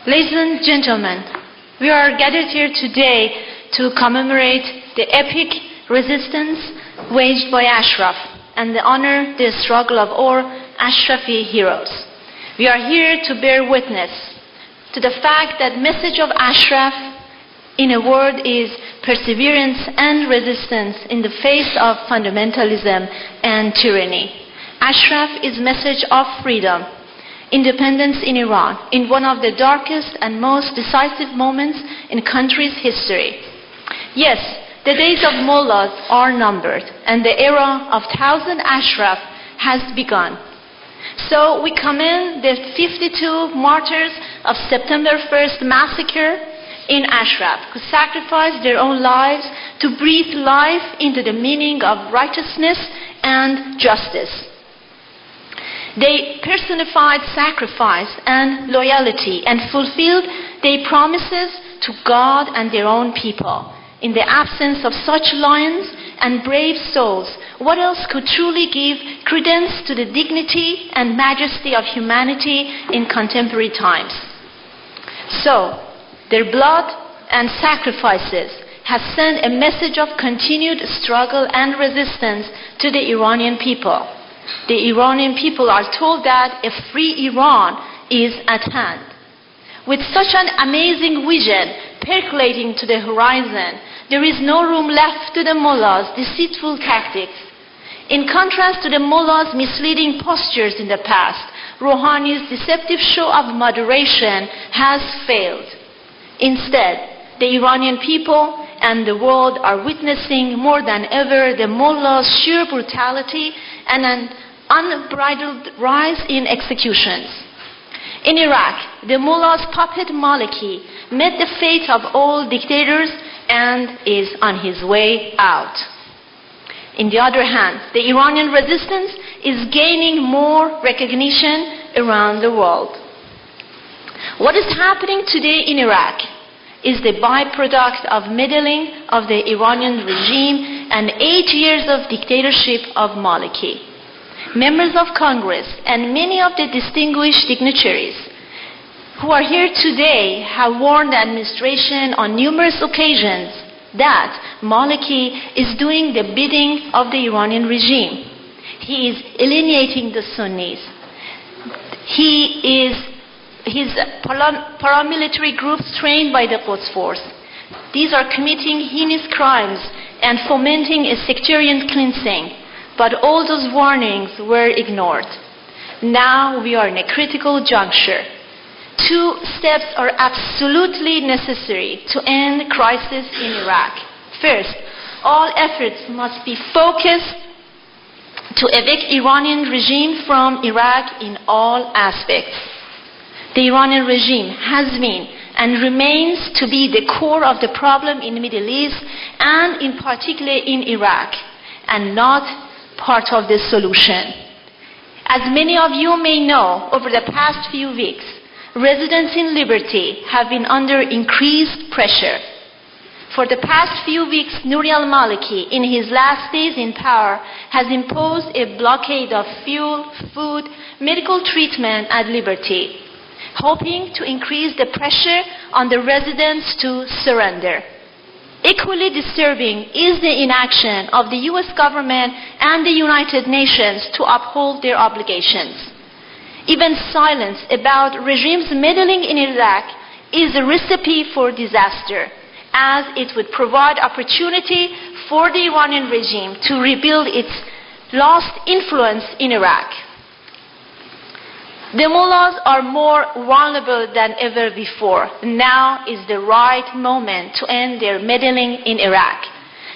Ladies and gentlemen, we are gathered here today to commemorate the epic resistance waged by Ashraf and honor the struggle of our Ashrafi heroes. We are here to bear witness to the fact that message of Ashraf in a word is perseverance and resistance in the face of fundamentalism and tyranny. Ashraf is message of freedom, independence in Iran, in one of the darkest and most decisive moments in country's history. Yes, the days of mullahs are numbered, and the era of 1,000 Ashraf has begun. So we commend the 52 martyrs of September 1st massacre in Ashraf, who sacrificed their own lives to breathe life into the meaning of righteousness and justice. They personified sacrifice and loyalty and fulfilled their promises to God and their own people. In the absence of such lions and brave souls, what else could truly give credence to the dignity and majesty of humanity in contemporary times? So, their blood and sacrifices have sent a message of continued struggle and resistance to the Iranian people. The Iranian people are told that a free Iran is at hand. With such an amazing vision percolating to the horizon, there is no room left to the mullahs' deceitful tactics. In contrast to the mullahs' misleading postures in the past, Rouhani's deceptive show of moderation has failed. Instead, the Iranian people and the world are witnessing more than ever the mullahs' sheer brutality and an unbridled rise in executions. In Iraq, the mullah's puppet Maliki met the fate of all dictators and is on his way out. On the other hand, the Iranian resistance is gaining more recognition around the world. What is happening today in Iraq is the byproduct of meddling of the Iranian regime and 8 years of dictatorship of Maliki. Members of Congress and many of the distinguished dignitaries who are here today have warned the administration on numerous occasions that Maliki is doing the bidding of the Iranian regime. He is alienating the Sunnis. His paramilitary groups trained by the Quds Force. These are committing heinous crimes and fomenting a sectarian cleansing. But all those warnings were ignored. Now we are in a critical juncture. 2 steps are absolutely necessary to end the crisis in Iraq. First, all efforts must be focused to evict Iranian regime from Iraq in all aspects. The Iranian regime has been and remains to be the core of the problem in the Middle East and in particular in Iraq, and not part of the solution. As many of you may know, over the past few weeks, residents in Liberty have been under increased pressure. For the past few weeks, Nouri al-Maliki, in his last days in power, has imposed a blockade of fuel, food, medical treatment at Liberty, hoping to increase the pressure on the residents to surrender. Equally disturbing is the inaction of the U.S. government and the United Nations to uphold their obligations. Even silence about regimes meddling in Iraq is a recipe for disaster, as it would provide opportunity for the Iranian regime to rebuild its lost influence in Iraq. The mullahs are more vulnerable than ever before. Now is the right moment to end their meddling in Iraq.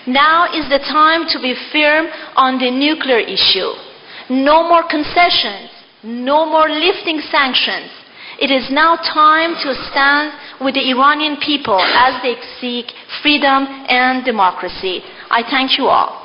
Now is the time to be firm on the nuclear issue. No more concessions, no more lifting sanctions. It is now time to stand with the Iranian people as they seek freedom and democracy. I thank you all.